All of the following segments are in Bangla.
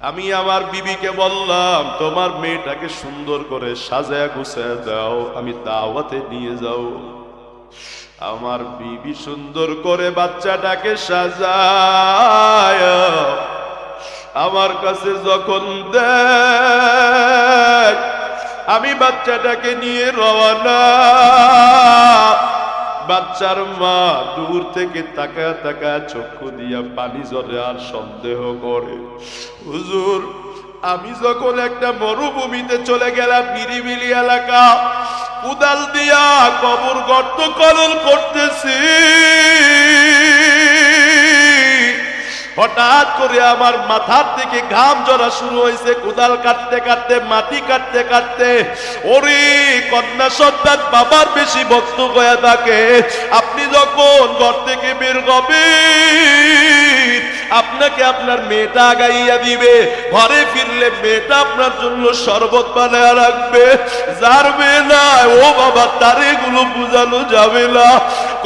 আমি আমার বিবিকে বললাম, তোমার মেয়েটাকে সুন্দর করে সাজায় গুছায় দাও, আমি দাওয়াতে নিয়ে যাও। আমার বিবি সুন্দর করে বাচ্চাটাকে সাজায় আমার কাছে যখন দেয়, আমি বাচ্চাটাকে নিয়ে রওনা। বাচ্চার মা দূর থেকে তাকায় তাকায় চক্ষু দিয়া পানি ঝরে আর সন্দেহ করে, হুজুর আমি যখন একটা মরুভূমিতে চলে গেলাম, নিরিবিলি এলাকা, কুদাল দিয়া কবর গর্ত খনন করতেছি, হঠাৎ করে আমার মাথার থেকে ঘাম ঝরা শুরু হয়েছে। কোদাল কাটতে কাটতে, মাটি কাটতে কাটতে, ওরে কন্যা সন্তান বাবার বেশি ভক্ত হয়ে থাকে। আপনি যখন ঘর থেকে বের হবেন, আপনাকে আপনার মেয়েটা আগাইয়া দিবে, ঘরে ফিরলে মেয়েটা আপনার জন্য শরবত বানায় রাখবে। যার মেয়ে নাই, ও বাবা, তার এগুলো বুঝানো যাবে না।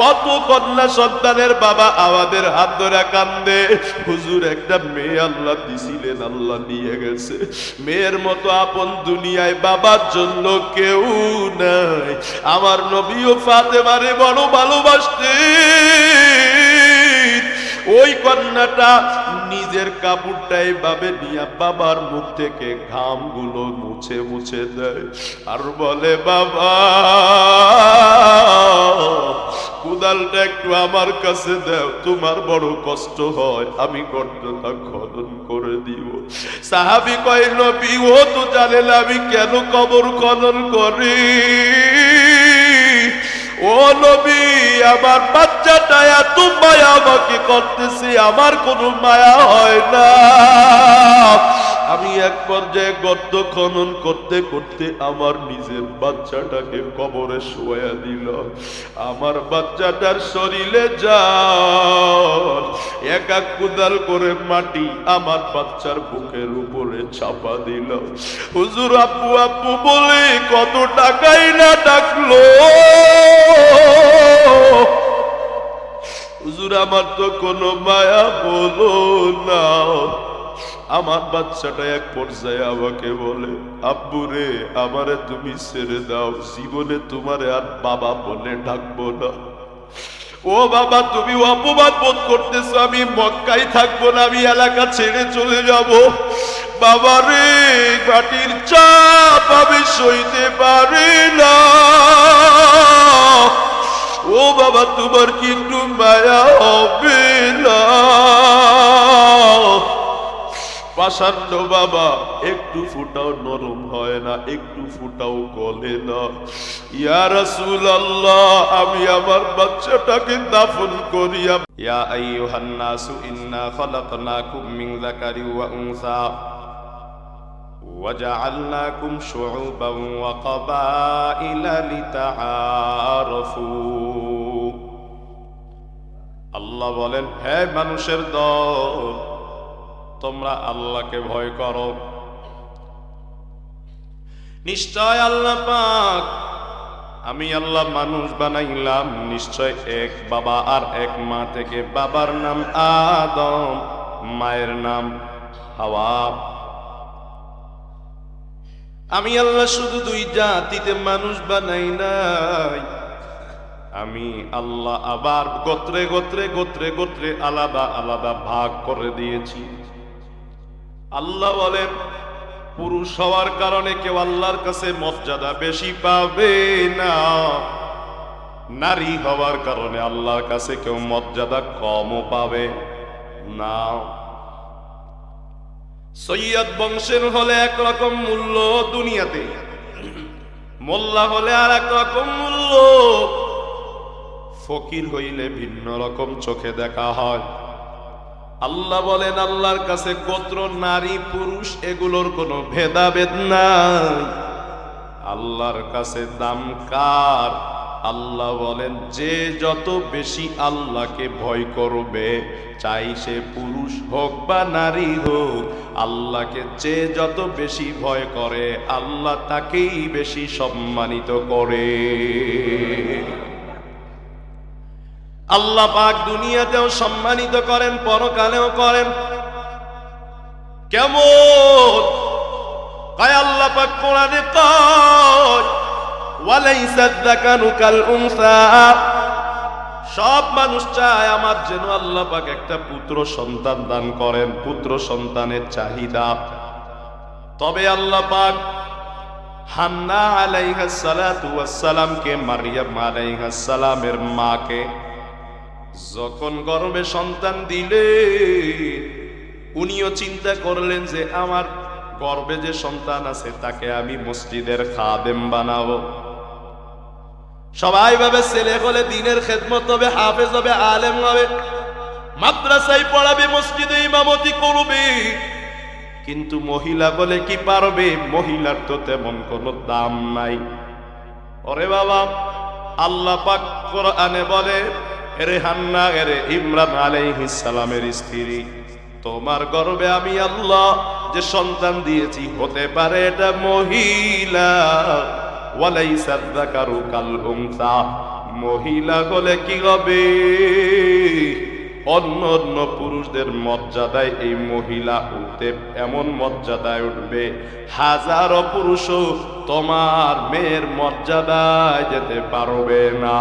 কত কন্যা সন্তানের বাবা আমাদের হাত ধরে কান্দে, হুজুর একটা মেয়ে আল্লাহ দিছিলেন, আল্লাহ নিয়ে গেছে। মেয়ের মতো আপন দুনিয়ায় বাবার জন্য কেউ নাই। আমার নবীও ফাতেমারে বড় ভালোবাসতেন। ওই কন্যাটা নিজের কাপড়টা এইভাবে নিয়ে বাবার মুখ থেকে ঘাম গুলো মুছে মুছে দেয় আর বলে, বাবা কুদালটা একটু আমার কাছে দাও, তোমার বড় কষ্ট হয়, আমি গর্তটা খনন করে দিব। সাহাবী কয়, নবী ও তো জানেন আমি কেন কবর খনন করি। ও নবী, আমার বাচ্চাটা এত মায়া আমাকে করতেছে, আমার কোনো মায়া হয় না। আমি এক পর্যায়ে গর্ত খনন করতে করতে আমার নিজের বাচ্চাটাকে কবরে শোয়া দিল। আমার বাচ্চাটার শরীরে যান, এক এক কুদাল করে মাটি আমার বাচ্চার বুকের উপরে চাপা দিল। হুজুর আব্বু আব্বু বলে কত টাকাই না ডাকলো। হুজুর আমার তো কোনো মায়া বলো না। আমার বাচ্চাটা এক পর্যায়ে আমাকে বলে, আব্বু রে, আমারে তুমি ছেড়ে দাও, জীবনে তোমারে আর বাবা বলে ডাকবো না। ও বাবা, তুমি অপমান বোধ করতেছো, আমি মক্কায় থাকবো না, আমি এলাকা ছেড়ে চলে যাব। বাবা রে, মাটির চাপ আমি সইতে পারি না। ও বাবা, তোমার কি একটু মায়া হবে না? পাষাণ্ড বাবা একটু ফুটাও নরম হয় না, একটু ফুটাও গলে না। ইয়া রাসূলুল্লাহ, আমি আমার বাচ্চাটাকে দাফন করিয়া। ইয়া আইয়ুহান নাসু ইন্না খালাকনাকুম মিন যাকারি ওয়া উনসা ওয়া জাআলনাকুম শুউবান ওয়া ক্বাবাইলা লিতাআরাফু। আল্লাহ বলেন, হে মানুষের দল, তোমরা আল্লাহকে ভয় করো। নিশ্চয় আল্লাহ পাক, আমি আল্লাহ মানুষ বানাইলাম নিশ্চয় এক বাবা আর এক মা থেকে। বাবার নাম আদম, মায়ের নাম হাওয়া। আমি আল্লাহ শুধু দুই জাতিতে মানুষ বানাই নাই, আমি আল্লাহ আবার গোত্রে গোত্রে গোত্রে গোত্রে আলাদা আলাদা ভাগ করে দিয়েছি। আল্লাহ বলেন, পুরুষ হওয়ার কারণে কেউ আল্লাহর কাছে মর্যাদা বেশি পাবে না, নারী হওয়ার কারণে আল্লাহর কাছে কেউ মর্যাদা কমও পাবে না। সৈয়দ বংশের হলে একরকম মূল্য দুনিয়াতে, মোল্লা হলে আর এক রকম মূল্য, ফকির হইলে ভিন্ন রকম চোখে দেখা হয়। আল্লাহ বলেন, আল্লাহর কাছে গোত্র, নারী পুরুষ এগুলোর কোনো ভেদাভেদ নাই। আল্লাহর কাছে দাম কার? আল্লাহ বলেন, যে যত বেশি আল্লাহকে ভয় করবে, চাই সে পুরুষ হোক বা নারী হোক, আল্লাহকে যে যত বেশি ভয় করে, আল্লাহ তাকেই বেশি সম্মানিত করে। আল্লাহ পাক দুনিয়াতেও সম্মানিত করেন, পরকালেও করেন। কেমন? কয় আল্লাহ পাক কোরআনে কয় ওয়ালাইসা যাকারু কাল উনসা, সব মানুষ চায় আমার যেন আল্লাহ পাক একটা পুত্র সন্তান দান করেন, পুত্র সন্তানের চাহিদা। তবে আল্লাহ পাক হান্না আলাইহিস সালাতু ওয়াস সালামকে, মারইয়াম আলাইহিস সালামের মাকে যখন গর্ভে সন্তান দিলে, উনিও চিন্তা করলেন যে আমার গর্ভে যে সন্তান আছে তাকে আমি মসজিদের খাদেম বানাবো। সবাই ভাবে ছেলে হলে দিনের খেদমত হবে, হাফেজ হবে, আলেম হবে, মাদ্রাসায় পড়াবে, মসজিদে ইমামতি করবে। কিন্তু মহিলা বলে কি পারবে? মহিলার তো তেমন কোনো দাম নাই। ওরে বাবা, আল্লাহ পাক কোরআনে বলে, এরে হান্না, এরে ইমরান আলাইহিস সালামের স্ত্রী, তোমার গর্ভে আমি আল্লাহ যে সন্তান দিয়েছি হতে পারে এটা মহিলা। ওয়ালাইসা যাকারু কাল উনসা, মহিলা হলে কি হবে? অন্য অন্য পুরুষদের মর্যাদায় এই মহিলা উঠতে এমন মর্যাদায় উঠবে, হাজারো পুরুষও তোমার মেয়ের মর্যাদায় যেতে পারবে না।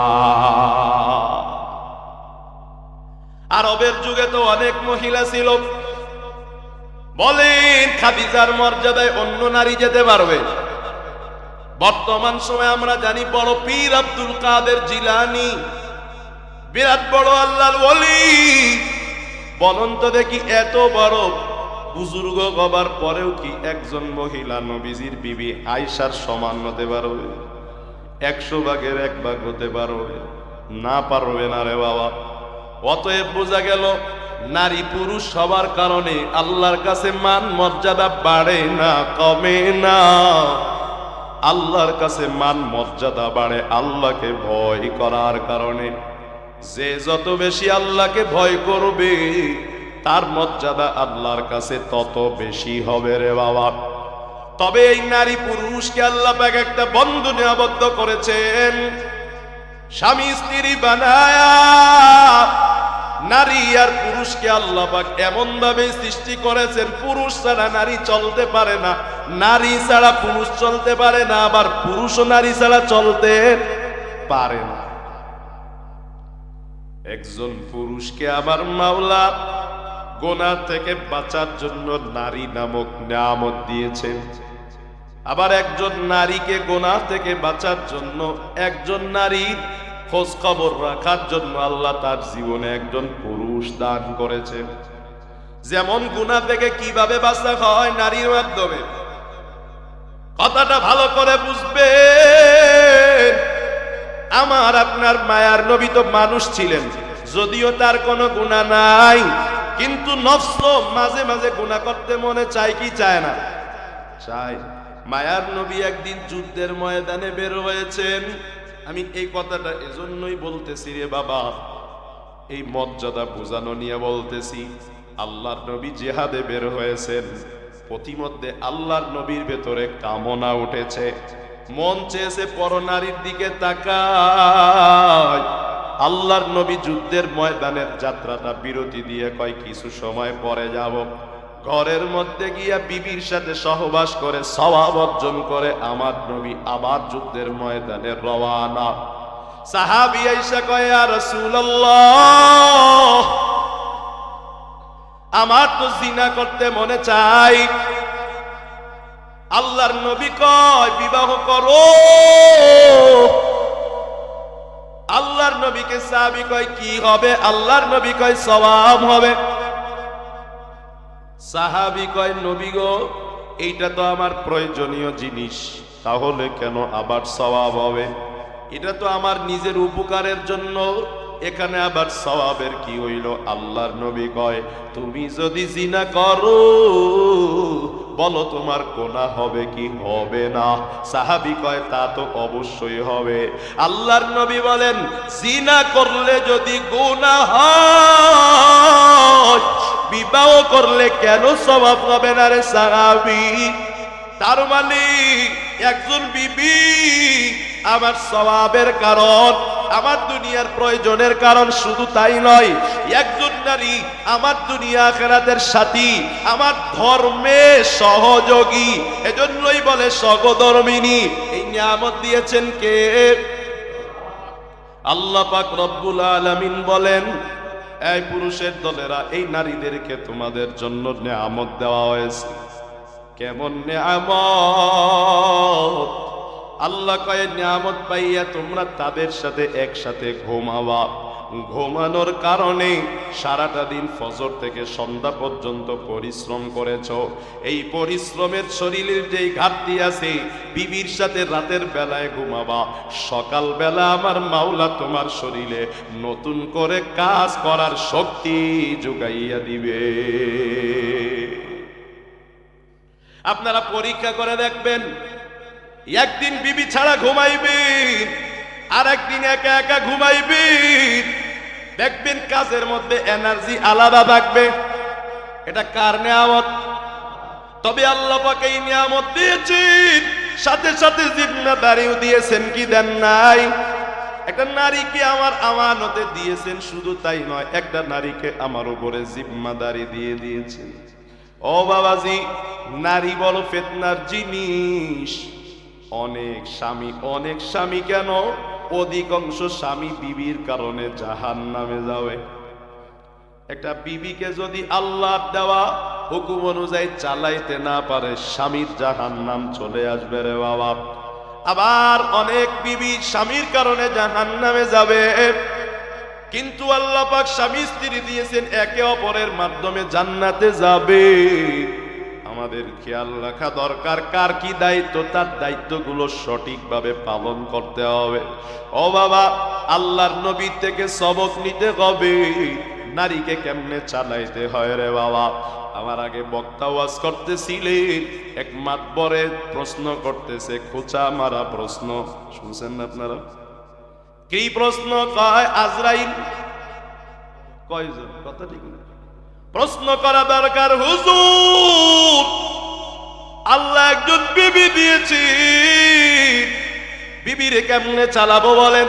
আরবের যুগে তো অনেক মহিলা ছিল, বলেন খাদিজার মর্যাদায় অন্য নারী যেতে পারবে? বর্তমান সময়ে আমরা জানি বড় পীর আব্দুল কাদের জিলানী বিরাট বড় আল্লাহর ওলি। বলুন তো দেখি, এত বড় বুজুর্গ হবার পরেও কি একজন মহিলা নবীজির বিবি আয়েশার সমান হতে পারবে? 100 ভাগের 1 ভাগ হতে পারবে না? পারবে না রে বাবা। অতএব বোঝা গেল নারী পুরুষ সবার কারণে আল্লাহর কাছে মান মর্যাদা বাড়ে না, কমে না। আল্লাহর কাছে মান মর্যাদা বাড়ে আল্লাহকে ভয় করার কারণে। যে যত বেশি আল্লাহকে ভয় করবে তার মর্যাদা আল্লাহর কাছে তত বেশি হবে রে বাবা। তবে এই নারী পুরুষকে আল্লাহ পাক একটা বন্ধনে আবদ্ধ করেছেন, স্বামী স্ত্রী বানায়া। নারী আর পুরুষকে আল্লাহ পাক এমন ভাবে সৃষ্টি করেছেন, পুরুষ ছাড়া নারী চলতে পারে না, নারী ছাড়া পুরুষ চলতে পারে না, আবার পুরুষও নারী ছাড়া চলতে পারে না। একজন পুরুষকে আমার মাওলা গুনাহ থেকে বাঁচার জন্য নারী নামক নিয়ামত দিয়েছেন, আবার একজন নারীকে গুনাহ থেকে বাঁচার জন্য, একজন নারীর খোঁজ খবর রাখার জন্য আল্লাহ তার জীবনে একজন পুরুষ দান করেছেন। যেমন গুনাহ থেকে কিভাবে বাঁচা হয় নারীর মাধ্যমে, কথাটা ভালো করে বুঝবেন। আমার আপনার মায়ার নবী তো মানুষ ছিলেন, যদিও তার কোনো গুনাহ নাই, কিন্তু নফস মাঝে মাঝে গুনাহ করতে মনে চায় কি চায় না? চায়। মায়ার নবী একদিন যুদ্ধের ময়দানে বের হয়েছেন। আমি এই কথাটা এজন্যই বলতেছি রে বাবা, এই মর্যাদা বোঝানো নিয়ে বলতেছি। আল্লাহর নবী জিহাদে বের হয়েছেন, প্রতিমধ্যে আল্লাহর নবীর ভেতরে কামনা উঠেছে, মন চেয়েছে পরনারীর দিকে তাকায়। আল্লাহর নবী যুদ্ধের ময়দানের যাত্রাটা বিরতি দিয়ে কয় কিছু সময় পরে যাব, ঘরের মধ্যে গিয়া বিবির সাথে সহবাস করে সওয়াব অর্জন করে আমার নবী আবার যুদ্ধের ময়দানে রওয়ানা। সাহাবী আয়েশা কয়, ইয়া রাসূলুল্লাহ, আমার তো জিনা করতে মনে চাই। আল্লাহর নবী কয় বিবাহ করো। আল্লাহর নবীকে সাহাবী কয় কি হবে? আল্লাহর নবী কয় সওয়াব হবে। সাহাবী কয় নবী গো, এইটা তো আমার প্রয়োজনীয় জিনিস, তাহলে কেন আবার সওয়াব হবে? এটা তো আমার নিজের উপকারের জন্য, এখানে আবার সওয়াবের কি হইল? আল্লাহর নবী কয় তুমি যদি জিনা করো বলো তোমার গুনাহ হবে কি হবে না? সাহাবী কয় তা তো অবশ্যই হবে। আল্লাহর নবী বলেন জিনা করলে যদি গুনাহ হয়, বিবাহ করলে কেন সওয়াব হবে না রে সাহাবী? তার মানে একজন বিবি আমার সওয়াবের কারণ, আমার দুনিয়ার প্রয়োজনের কারণ। শুধু তাই নয়, একজন নারী আমার দুনিয়া আখিরাতের সাথী, আমার ধর্মে সহযোগী, এজন্যই বলে সহধর্মিনী। এই নিয়ামত দিয়েছেন কে? আল্লাহ পাক রব্বুল আলামিন বলেন, এই পুরুষের দলেরা, এই নারীদেরকে তোমাদের জন্য নিয়ামত দেওয়া হয়েছে। কেমন নিয়ামত? আল্লাহ কয়ে, নিয়ামত পাইয়া তোমরা তাদের সাথে একসাথে ঘুমাবা। ঘুমানোর কারণে সারাটা দিন ফজর থেকে সন্ধ্যা পর্যন্ত পরিশ্রম করেছ। এই পরিশ্রমের শরীরের যেই ঘাটতি আছে, বিবির সাথে রাতের বেলায় ঘুমাবা। সকাল বেলা আমার মাওলা তোমার শরীরে নতুন করে কাজ করার শক্তি যোগাইয়া দিবে। আপনারা পরীক্ষা করে দেখবেন, একদিন বিবি ছাড়া ঘুমাইবেন, আর একদিন একা একা ঘুমাইবেন, দেখবেন কাজের মধ্যে এনার্জি আলাদা থাকবে। এটা কার নিয়ামত? তবে আল্লাহ পাক এই নিয়ামত দিয়েছেন, সাথে সাথে জিম্মাদারিও দিয়েছেন, কি দেন নাই? একটা নারীকে আমার আমানতে দিয়েছেন, শুধু তাই নয়, একটা নারীকে আমার উপরে জিম্মাদারি দিয়ে দিয়েছেন। ও বাবাজি, নারী বড় ফিতনার জিনিস। অনেক স্বামী কেন, অধিকাংশ স্বামী বিবির কারণে জাহান্নামে যাবে। একটা বিবিকে যদি আল্লাহর দেওয়া হুকুম অনুযায়ী চালাইতে না পারে, স্বামীর জাহান্নাম চলে আসবে রে বাবা। আবার অনেক বিবি স্বামীর কারণে জাহান্নামে যাবে, কিন্তু আল্লাহ পাক স্বামী স্ত্রী দিয়েছেন, একে অপরের মাধ্যমে জান্নাতে যাবে। আমাদের খেয়াল রাখা দরকার, কার কি দায়িত্ব, তার দায়িত্বগুলো সঠিকভাবে পালন করতে হবে। ও বাবা, আল্লাহর নবী থেকে সবক নিতে হবে, নারীকে কেমনে চালাইতে হয় রে বাবা। আমার আগে বক্তা ওয়াজ করতেছিলেন, এক মাতবরে প্রশ্ন করতেছে, খোঁচা মারা প্রশ্ন, শুনছেন না আপনারা? কি প্রশ্ন? কয় আজরাইল কয়জন? কথা ঠিক না, প্রশ্ন করা দরকার। হুজুর, আল্লাহ একজন বিবি দিয়েছি, বিবিরে কেমনে চালাবো বলেন?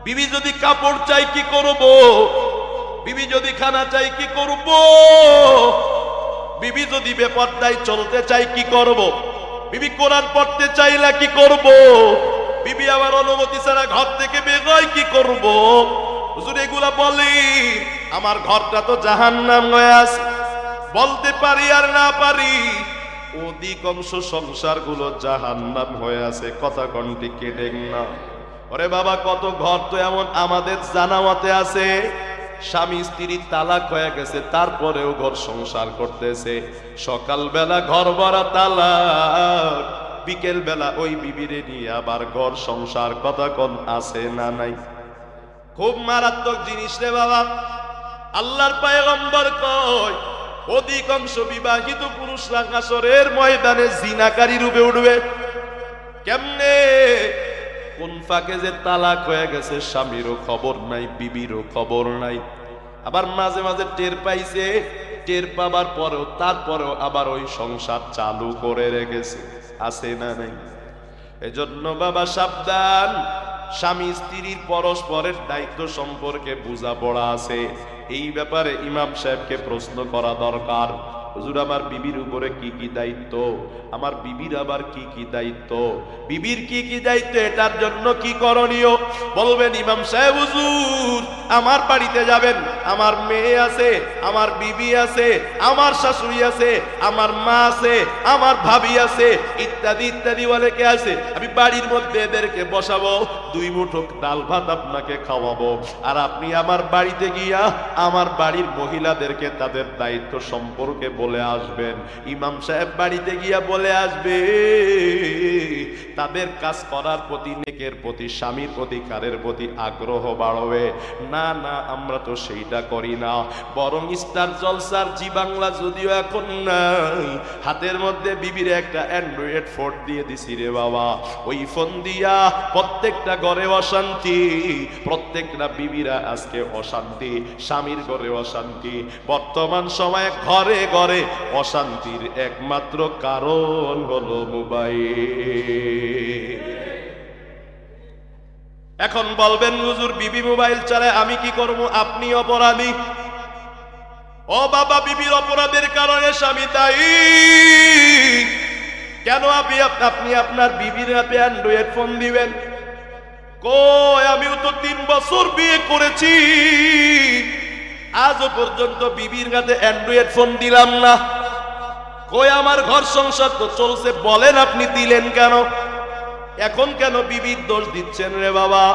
বিবি যদি কাপড় চাই কি করব? বিবি যদি খানা চাই কি করব? বিবি যদি বেপরদায় চলতে চাই কি করব? বিবি কোরআন পড়তে চাইলে কি করব? বিবি আমার অনুমতি ছাড়া ঘর থেকে বের হয় কি করব? হুজুর এগুলা বলি, আমার ঘরটা তো জাহান্নাম হয়ে আছে। বলতে পারি আর না পারি, অধিকাংশ সংসারগুলো জাহান্নাম হয়ে আছে। কথা কোনটি কেটে না? ওরে বাবা, কত ঘর তো এমন আমাদের জানামতে আছে, স্বামী স্ত্রী তালাক হয়ে গেছে, তারপরেও ঘর সংসার করতেছে। সকালবেলা ঘর ভরা তালাক, বিকেল বেলা ওই বিবিরে নিয়ে আবার ঘর সংসার। কথা কোন আছে না নাই? খুব মারাত্মক জিনিস রে বাবা। আল্লাহর পয়গম্বর কয়, অধিকাংশ বিবাহিত পুরুষরা হাসরের ময়দানে জিনাকারী রূপে উঠবে। কেমনে? কোন ফাঁকে যে তালাক হয়ে গেছে, স্বামীরও খবর নাই, বিবিরও খবর নাই। আবার মাঝে মাঝে টের পাইছে, টের পাবার পরেও তারপরেও আবার ওই সংসার চালু করে রেখেছে। আছে না নাই? এজন্য বাবা সাবধান, স্বামী স্ত্রীর পরস্পরের দায়িত্ব সম্পর্কে বোঝাপড়া আছে। এই ব্যাপারে ইমাম সাহেবকে প্রশ্ন করা দরকার, হুজুর আমার বিবির উপরে কি কি দায়িত্ব, আমার বিবির আবার কি কি দায়িত্ব, বিবির কি কি দায়িত্ব, এটার জন্য কি করণীয় বলবেন ইমাম সাহেব। হুজুর আমার বাড়িতে যাবেন, আমার মেয়ে আছে, আমার বিবি আছে, আমার শাশুড়ি আছে, আমার মা আছে, আমার ভাবি আছে, ইত্যাদি ইত্যাদি অনেকে আছে। আমি বাড়ির মধ্যে এদেরকে বসাবো, 2 মুঠো ডাল ভাত আপনাকে খাওয়াবো, আর আপনি আমার বাড়িতে গিয়া আমার বাড়ির মহিলাদেরকে তাদের দায়িত্ব সম্পর্কে বলে আসবেন। ইমাম সাহেব বাড়িতে গিয়া বলে আসবে, তাদের কাজ করার প্রতি, নেকের প্রতি, স্বামীর অধিকারের প্রতি আগ্রহ বাড়বে। না না, আমরা তো সেইটা করি না, বরং স্টার জলসার জি বাংলা যদিও এখন নাই, হাতের মধ্যে বিবির একটা অ্যান্ড্রয়েড ফোন দিয়ে দিছি রে বাবা। ওই ফোন দিয়া প্রত্যেকটা ঘরে অশান্তি, প্রত্যেকটা বিবিরা আজকে অশান্তি, স্বামীর ঘরে অশান্তি। বর্তমান সময়ে ঘরে ঘরে অশান্তির একমাত্র কারণ হলো মোবাইল। এখন বলবেন হুজুর বিবি মোবাইল চালায় আমি কি করব? আপনি অপরাধী। ও বাবা, বিবির অপরাধের কারণে স্বামী দায়ী। কেন আপনি আপনার বিবির হাতে অ্যান্ড্রয়েড ফোন দিবেন? কই, আমিও তো 3 বছর বিয়ে করেছি, আজও পর্যন্ত বিবির হাতে অ্যান্ড্রয়েড ফোন দিলাম না। কই, আমার ঘর সংসার তো চলছে। বলেন আপনি দিলেন কেন? এখন কেন বিবির দোষ দিচ্ছেন রে বাবা?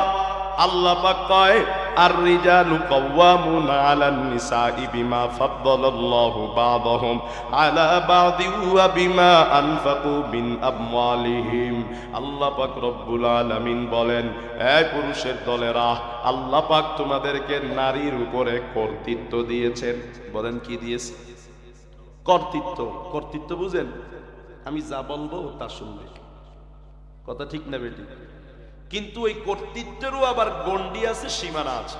আল্লাহ পাক কয় আর রিজালু কাওয়ামুনা আলান নিসাই বিমা ফাদ্দালাল্লাহু বা'দাহুম আলা বা'দিন ওয়া বিমা আনফাকু মিন আমওয়ালিহিম। আল্লাহ পাক রব্বুল আলামিন বলেন, এই পুরুষের দলেরা, আল্লাহ পাক তোমাদেরকে নারীর উপরে কর্তৃত্ব দিয়েছেন। বলেন কি দিয়েছে? কর্তৃত্ব। কর্তৃত্ব বুঝেন? আমি যা বলবো তা শুনবে। কথা ঠিক না বেটি? কিন্তু ওই কর্তৃত্বেরও আবার গণ্ডি আছে, সীমানা আছে।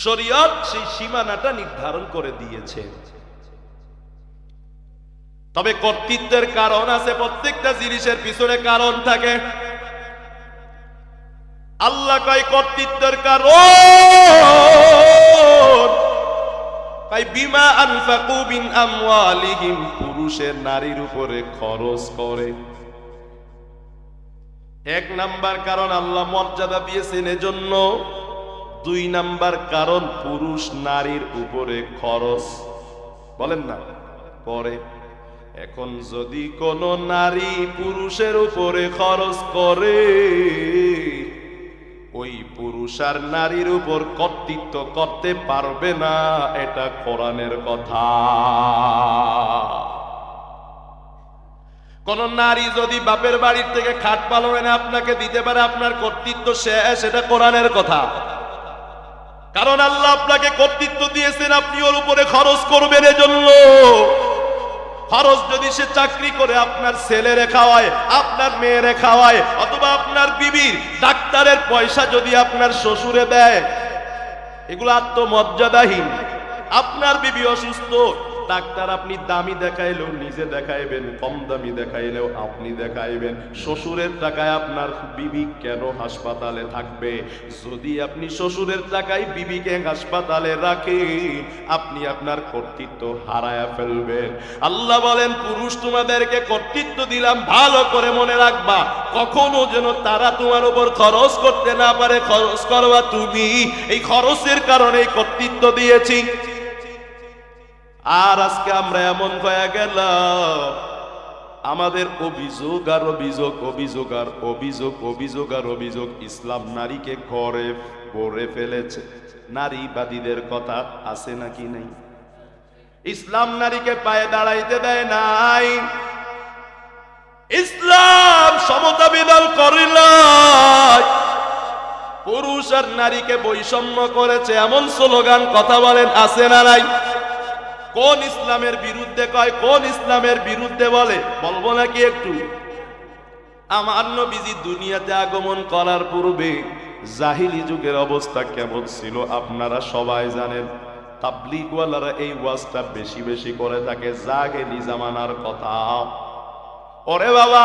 শরীয়ত সেই সীমানাটা নির্ধারণ করে দিয়েছে। তবে কর্তৃত্বের কারণ আছে, প্রত্যেকটা জিনিসের পিছনে কারণ থাকে। আল্লাহ কয় কর্তৃত্বের কারণ তাই বিমা আনফাকু মিন আমওয়ালিহিম, পুরুষের নারীর উপরে খরচ করে। 1 নাম্বার কারণ আল্লাহ মর্যাদা দিয়েছেন এজন্য। 2 নাম্বার কারণ পুরুষ নারীর উপরে খরচ বলেন না করে। এখন যদি কোন নারী পুরুষের উপরে খরচ করে, ওই পুরুষ আর নারীর উপর কর্তৃত্ব করতে পারবে না, এটা কোরআনের কথা। কোন নারী যদি বাপের বাড়ির থেকে খাট পালন এনে আপনাকে দিতে পারে, আপনার কর্তৃত্ব শেষ, এটা কোরআনের কথা। কারণ আল্লাহ আপনাকে কর্তৃত্ব দিয়েছেন, আপনি ওর উপরে খরচ করবেন। এজন্য খরচ যদি সে চাকরি করে আপনার ছেলেরে খাওয়ায়, আপনার মেয়েরে খাওয়ায়, অথবা আপনার বিবির ডাক্তারের পয়সা যদি আপনার শ্বশুরে দেয়, এগুলো আত্মমর্যাদাহীন। আপনার বিবি অসুস্থ, ডাক্তার আপনি দামি দেখাইলেও নিজে দেখাইবেন, কম দামি দেখাইলেও আপনি দেখাইবেন। শ্বশুরের টাকায় আপনার বিবি কেন হাসপাতালে থাকবে? যদি আপনি শ্বশুরের টাকায় বিবিকে হাসপাতালে রাখেন, আপনি আপনার কর্তৃত্ব হারায়া ফেলবেন। আল্লাহ বলেন, পুরুষ তোমাদেরকে কর্তৃত্ব দিলাম, ভালো করে মনে রাখবা, কখনো যেন তারা তোমার উপর খরচ করতে না পারে। খরচ করবা তুমি, এই খরচের কারণে কর্তৃত্ব দিয়েছি। আর আজকে আমরা এমন হয়ে গেলাম, আমাদের অভিযোগ আর অভিযোগ, অভিযোগ আর অভিযোগ, অভিযোগ আর অভিযোগ। ইসলাম নারীকে ঘরে ভরে ফেলেছে। নারীবাদীদের কথা আছে নাকি নেই? ইসলাম নারীকে পায়ে দাঁড়াইতে দেয় নাই। ইসলাম সমতা বিধান করে নাই, পুরুষ আর নারীকে বৈষম্য করেছে, এমন স্লোগান কথা বলেন আছে না নাই? কোন ইসলামের বিরুদ্ধে কয়, কোন ইসলামের বিরুদ্ধে বলে? বলবো নাকি একটু? আমার নবীজি দুনিয়াতে আগমন করার পূর্বে জাহিলি যুগের অবস্থা কেমন ছিল আপনারা সবাই জানেন। তাবলীগওয়ালারা এই ওয়াজটা বেশি বেশি করে থাকে, জাহেলি জামানার কথা। ওরে বাবা,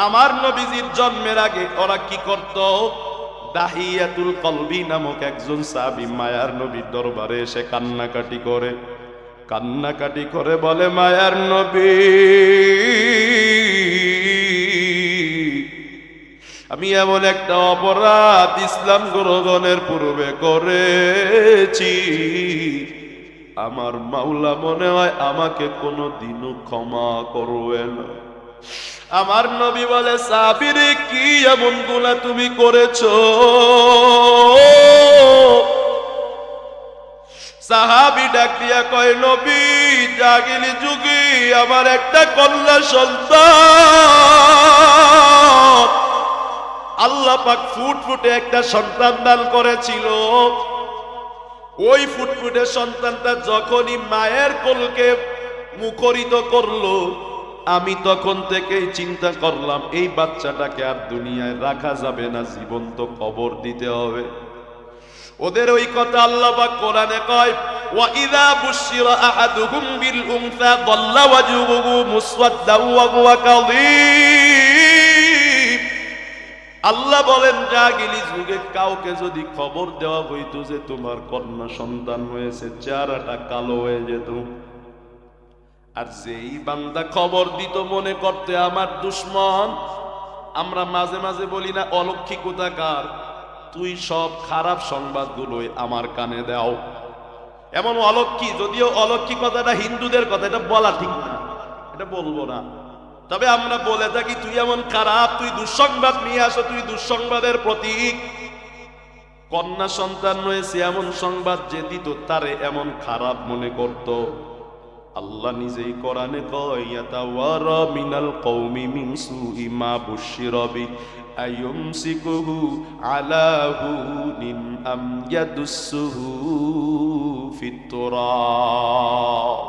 আমার নবীজির জন্মের আগে ওরা কি করত? দাহিয়াতুল কলবি নামক একজন সাহাবী মায়ার নবীর দরবারে এসে কান্নাকাটি করে বলে, মায়ার নবী, আমি এমন একটা অপরাধ ইসলাম গ্রহণের পূর্বে করেছি, আমার মাওলা মনে হয় আমাকে কোনোদিনও ক্ষমা করবে না। আমার নবী বলে, সাহাবীরে, কি এমন গুনাহ তুমি করেছো? সাহাবী ডাক দিয়া কয়, নবী, জাহিলি যুগে আমার একটা কন্যা সন্তান, আল্লাহ পাক ফুটফুটে একটা সন্তান দান করেছিল। ওই ফুটফুটে সন্তানটা যখনই মায়ের কোলকে মুখরিত করলো, আমি তখন থেকেই চিন্তা করলাম, এই বাচ্চাটাকে আর দুনিয়ায় রাখা যাবে না, জীবন্ত কবর দিতে হবে। ওদের ওই কথা আল্লাহ পাক কোরআনে কয়, ওয়া ইযা বুশিরা আহাদুহুম বিল উনসা যাল্লা ওয়াজহুহু মুসওয়াদ্দান ওয়া হুয়া কাযীব। আল্লাহ বলেন জাহিলি যুগে কাউকে যদি খবর দেওয়া হইতো যে তোমার কন্যা সন্তান হয়েছে, চেহারাটা কালো হয়ে যেত। আর যেই বান্দা খবর দিত মনে করতে আমার দুশ্মন। আমরা মাঝে মাঝে বলি না, অলক্ষী কোথাকার, তুই সব খারাপ সংবাদগুলোই আমার কানে দাও। এমন অলক্ষী, যদিও অলক্ষী কথাটা হিন্দুদের কথা, এটা বলা ঠিক না, এটা বলবো না। তবে আমরা বলে থাকি তুই এমন খারাপ, তুই দুঃসংবাদ নিয়ে আসো, তুই দুঃসংবাদের প্রতীক। কন্যা সন্তান রয়েছে এমন সংবাদ যে দিত তারে এমন খারাপ মনে করত। আল্লাহ নিজেই কোরআনে কয় ইয়াতাওয়ারা মিনাল কওমি মিন সুই মা বুশিরা বি আয়ুমসিকুহু আলা হুনিন আম ইয়াদুসসুহু ফিত তুরাব।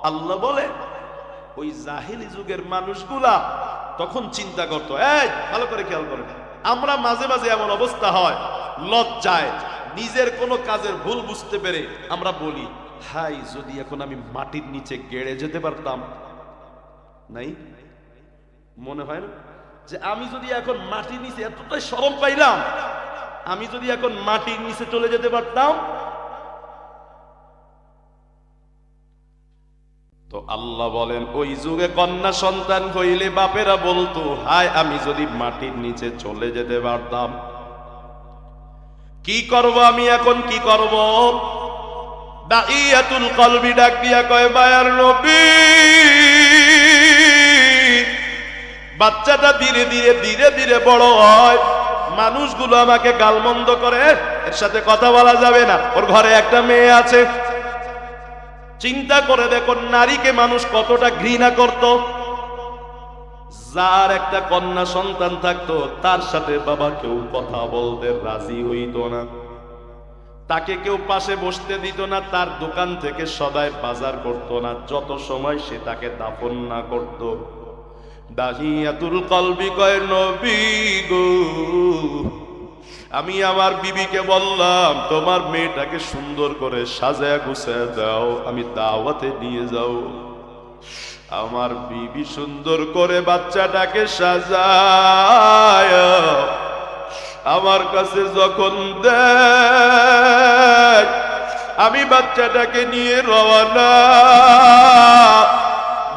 আল্লাহ বলে ওই জাহিলি যুগের মানুষগুলা তখন চিন্তা করতো, এই ভালো করে খেয়াল করেন, আমরা মাঝে মাঝে এমন অবস্থা হয় লজ্জায় নিজের কোনো কাজের ভুল বুঝতে পেরে আমরা বলি, হাই যদি এখন আমি মাটির নিচে গেড়ে যেতে পারতাম। নাই মনে হয় না যে আমি যদি এখন মাটির নিচে, এতটাই শরম পাইলাম, আমি যদি এখন মাটির নিচে চলে যেতে পারতাম। তো আল্লাহ বলেন ওই যুগে কন্যা সন্তান হইলে বাপেরা বলতো, হায় আমি যদি মাটির নিচে চলে যেতে পারতাম। কি করব আমি এখন, কি করব? দাইয়াতুল কলবি ডাক দিয়া কয়, মায়ার নবী, বাচ্চাটা ধীরে ধীরে ধীরে ধীরে বড় হয়, মানুষগুলো আমাকে গালমন্দ করে, এর সাথে কথা বলা যাবে না, ওর ঘরে একটা মেয়ে আছে। চিন্তা করে দেখো নারীকে মানুষ কতটা ঘৃণা করত। যার একটা কন্যা সন্তান থাকতো তার সাথে বাবা কেউ কথা বলতে রাজি হইত না, তাকে কেউ পাশে বসতে দিত না, তার দোকান থেকে সদাই বাজার করত না যত সময় সে তাকে দাফন না করত। দাহিয়াতুল কলবি কয়, নবী গো, আমি আমার বিবিকে বললাম তোমার মেয়েটাকে সুন্দর করে সাজায় গুছায় দাও, আমি দাওয়াতে নিয়ে যাও। আমার বিবি সুন্দর করে বাচ্চাটাকে সাজায় আমার কাছে যখন দেয়, আমি বাচ্চাটাকে নিয়ে রওনা।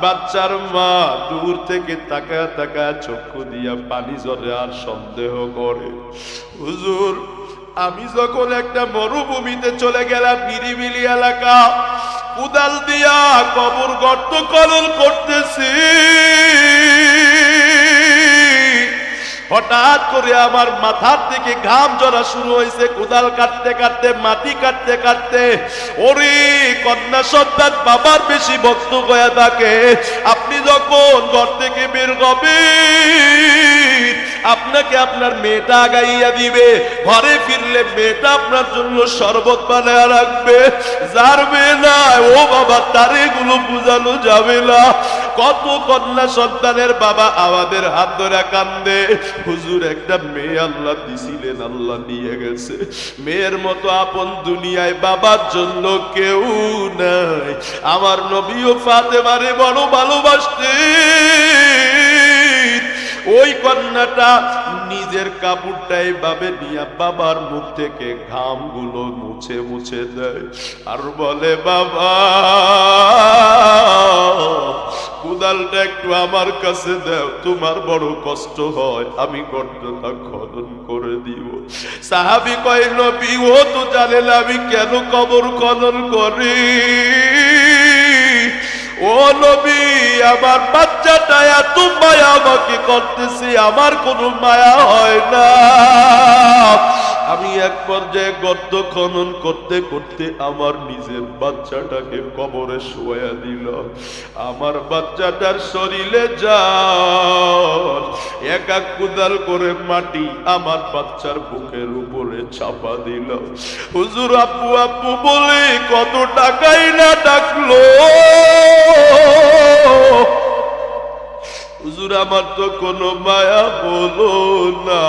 বাচ্চার মা দূর থেকে তাকায় তাকায় চক্ষু দিয়া পানি ঝরে আর সন্দেহ করে, হুজুর আমি যখন একটা মরুভূমিতে চলে গেলাম, নিরিবিলি এলাকা, কুদাল দিয়া কবর গর্ত খনন করতেছি, হঠাৎ করে আমার মাথার থেকে ঘাম ঝরা শুরু হয়েছে, কুদাল কাটতে কাটতে মাটি কাটতে কাটতে। ওরে কন্যা সন্তান বাবার বেশি ভক্ত হয়ে থাকে। আপনি যখন ঘর থেকে বের হবেন, আপনাকে আপনার মেয়েটা আগাইয়া দিবে, ঘরে ফিরলে মেয়েটা আপনার জন্য শরবত বানায় রাখবে। যার মেয়ে নাই ও বাবা, তার এগুলো বুঝানো যাবে না। কত কন্যা সন্তানের বাবা আমাদের হাত ধরে কান্দে, হুজুর একটা মেয়ে আল্লাহ দিছিলেন, আল্লাহ নিয়ে গেছে। মেয়ের মতো আপন দুনিয়ায় বাবার জন্য কেউ নাই। আমার নবীও ফাতেমারে বড় ভালোবাসতেন। ওই কন্যাটা নিজের কাপড়টা এইভাবে নিয়ে বাবার মুখ থেকে ঘাম গুলো মুছে মুছে দেয় আর বলে, বাবা কুদালটা একটু আমার কাছে দাও, তোমার বড় কষ্ট হয়, আমি গর্তটা খনন করে দিব। সাহাবী কয়, নবী ও তো জানে না আমি কেন কবর খনন করি। ও নবী, আমার বাচ্চাটা এত মায়া আমাকে করতেছে, আমার কোনো মায়া হয় না। আমি এক পর্যায়ে গর্ত খনন করতে করতে আমার নিজের বাচ্চাটাকে কবরে শোয়া দিল। আমার বাচ্চাটার শরীরে যাও এক এক কুদাল করে মাটি আমার বাচ্চার বুকের উপরে চাপা দিল। হুজুর আব্বু আব্বু বলে কত টাকাই না ডাকলো। হুজুর আমার তো কোনো মায়া হলো না।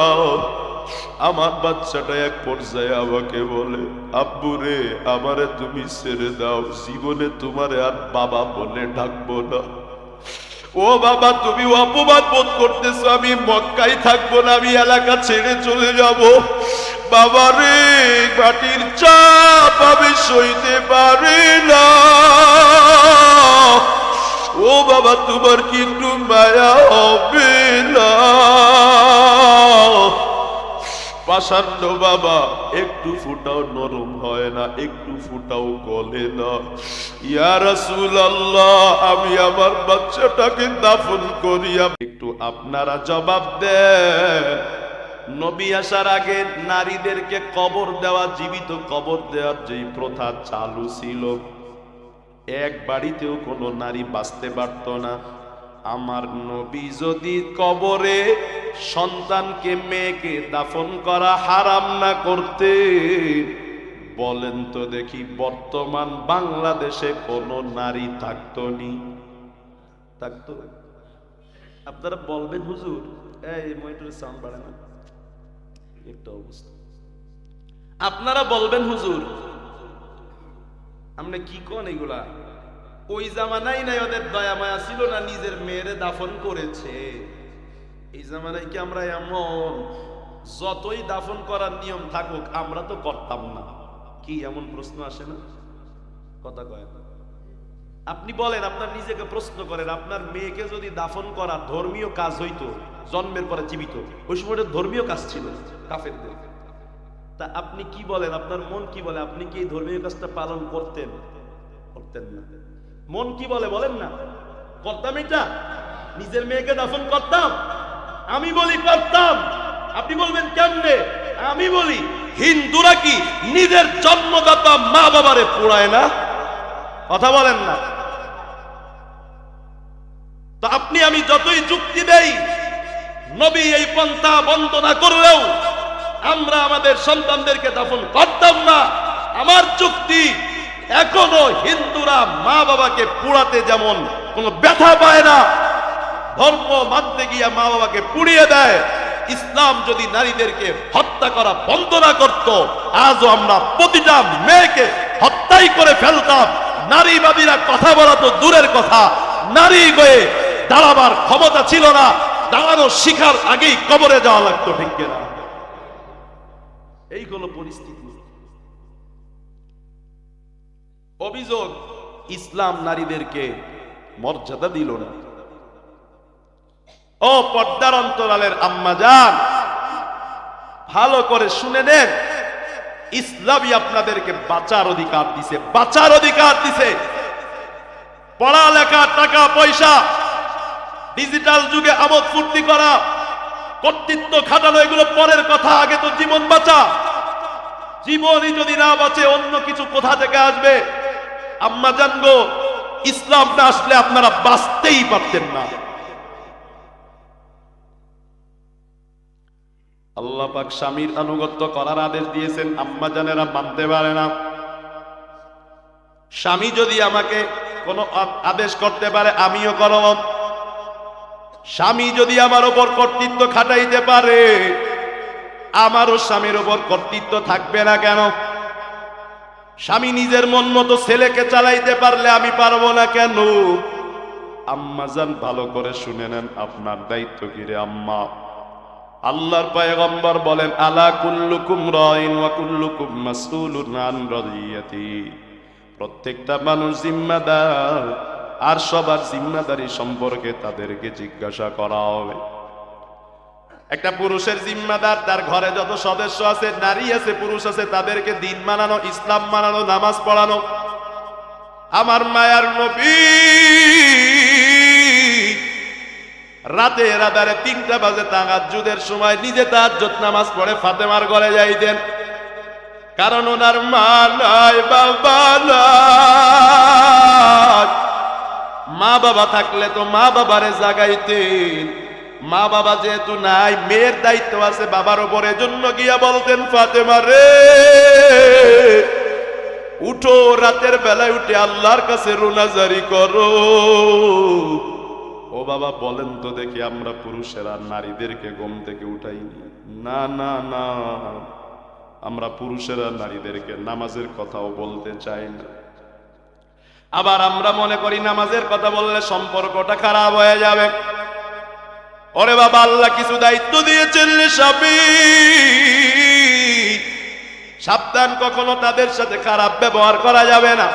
আমার বাচ্চাটা এক পর্যায়ে আমাকে বলে, আব্বু রে আমারে তুমি ছেড়ে দাও, জীবনে তোমারে আর বাবা বলে ডাকবো না। ও বাবা, তুমি অপমান বোধ করতেছো, আমি মক্কায় থাকবো না, আমি এলাকা ছেড়ে চলে যাব। বাবা রে, মাটির চাপ আমি সইতে পারি না। ও বাবা, তোমার কি একটু মায়া হবে না? পাষাণ্ড বাবা একটু ফুটাও নরম হয় না, একটু ফুটাও গলে না। ইয়া রাসূলুল্লাহ, আমি আমার বাচ্চাটাকে দাফন করি, একটু আপনারা জবাব দেন। নবী আসার আগে নারীদেরকে কবর দেওয়া, জীবিত কবর দেওয়ার যেই প্রথা চালু ছিল, এক বাড়িতেও কোনো নারী বাঁচতে পারত না। আমার নবী যদি কবরে সন্তানকে, মেয়েকে দাফন করা হারাম না করতে, বলেন তো দেখি বর্তমান বাংলাদেশে কোনো নারী থাকতো নি? থাকতো? আপনারা বলবেন হুজুর, এই মনিটরের সাউন্ড বাড়ে না, একটা অবস্থা। আপনারা বলবেন হুজুর, আপনি কি কোন এগুলা? ওই জামানায় নাই ওদের দয়া মায়া ছিল না, নিজের মেয়েরে দাফন করেছে। এই জামানায় কি আমরা এমন? যতই দাফন করার নিয়ম থাকুক আমরা তো করতাম না। কি এমন প্রশ্ন আসে না? কথা কয় না। আপনি বলেন, আপনার নিজেকে প্রশ্ন করেন, আপনার মেয়েকে যদি দাফন করা ধর্মীয় কাজ হইতো, জন্মের পরে জীবিত, ওই সময় ধর্মীয় কাজ ছিল কাফেরদের, তা আপনি কি বলেন? আপনার মন কি বলে? আপনি কি এই ধর্মীয় কাজটা পালন করতেন? করতেন না। মন কি বলে বলেন না? করতাম। এটা নিজের মেয়েকে দাফন করতাম? আমি বলি করতাম। আপনি বলবেন কেমনে? আমি বলি, হিন্দুরা কি নিজের জন্মদাতা মা বাবারে পোড়ায় না? কথা বলেন না। তো আপনি আমি যতই যুক্তি দেই, নবী এই পন্থা বন্ধ না করলেও আমরা আমাদের সন্তানদেরকে দাফন করতাম না। আমার যুক্তি, এখনো হিন্দুরা মা বাবাকে পোড়াতে যেমন কোনো ব্যথা পায় না, ধর্ম মানতে গিয়া মা বাবাকে পুড়িয়ে দেয়, ইসলাম যদি নারীদেরকে হত্যা করা বন্ধ না করত, আজও আমরা প্রতিটা মেয়েকে হত্যাই করে ফেলতাম। নারীবাদীরা কথা বলা তো দূরের কথা, নারী গয়ে দাঁড়াবার ক্ষমতা ছিল না, দাঁড়ানো শিখার আগেই কবরে যাওয়া লাগতো। ঠিক কিনা? এই হলো পরিস্থিতি। অভিযোগ, ইসলাম নারীদেরকে মর্যাদা দিল না। ও পর্দার অন্তরালের আম্মা জান, ভালো করে শুনে নেন, ইসলামই আপনাদেরকে বাঁচার অধিকার দিছে, বাঁচার অধিকার দিছে। পড়ালেখা, টাকা পয়সা, ডিজিটাল যুগে আমোদ ফুর্তি করা, কর্তৃত্ব খাটানো, এগুলো পরের কথা, আগে তো জীবন বাঁচা। জীবনই যদি না বাঁচে অন্য কিছু কোথা থেকে আসবে? আম্মা জান গো, ইসলাম না আসলে আপনারা বাঁচতেই পারতেন না। আল্লাহ পাক স্বামীর আনুগত্য করার আদেশ দিয়েছেন, আম্মা জানেরা মানতে পারে না। স্বামী যদি আমাকে কোনো আদেশ করতে পারে আমিও করব। স্বামী যদি আমার উপর কর্তৃত্ব খাটাইতে পারে, আমারও স্বামীর উপর কর্তৃত্ব থাকবে না কেন? স্বামী নিজের মন মতো ছেলেকে চালাইতে পারলে আমি পারবো না কেন? আম্মা জান ভালো করে শুনে নেন, আপনার দায়িত্ব কি রে আম্মা? আল্লাহর পয়গম্বর বলেন, আলা কুল্লুকুম রাইন ওয়া কুল্লুকুম মাসউলুন আন রাইয়াতি। প্রত্যেকটা মানুষ জিম্মাদার, আর সবার জিম্মাদারি সম্পর্কে তাদেরকে জিজ্ঞাসা করা হবে। একটা পুরুষের জিম্মাদার, তার ঘরে যত সদস্য আছে, নারী আছে, পুরুষ আছে, তাদেরকে দিন মানানো, ইসলাম মানানো, নামাজ পড়ানো। আমার মায়ার নবী রাতে রাদারে 3টা বাজে তাহাজ্জুদের সময় নিজে তাহাজ্জুদ নামাজ পড়ে ফাতেমার ঘরে যাইতেন। কারণ ওনার মা নাই, বাবা নাই। মা বাবা থাকলে তো মা বাবারে জাগাইতেন। মা বাবা যেহেতু নাই, মেয়ের দায়িত্ব আছে বাবার উপরে, জন্য গিয়া বলতেন, ফাতেমা রে উঠো, রাতের বেলায় উঠে আল্লাহর কাছে রোনাজারি করো। ও বাবা, বলেন তো দেখি, আমরা পুরুষেরা নারীদেরকে ঘুম থেকে উঠাই না? না না, আমরা পুরুষেরা নারীদেরকে নামাজের কথাও বলতে চাই না। আবার আমরা মনে করি নামাজের কথা বললে সম্পর্কটা খারাপ হয়ে যাবে। ওরে বাবা, আল্লাহ কিছু দায়িত্ব দিয়েছেন স্বামী, সাবধান, কখনো তাদের সাথে খারাপ ব্যবহার করা যাবে না।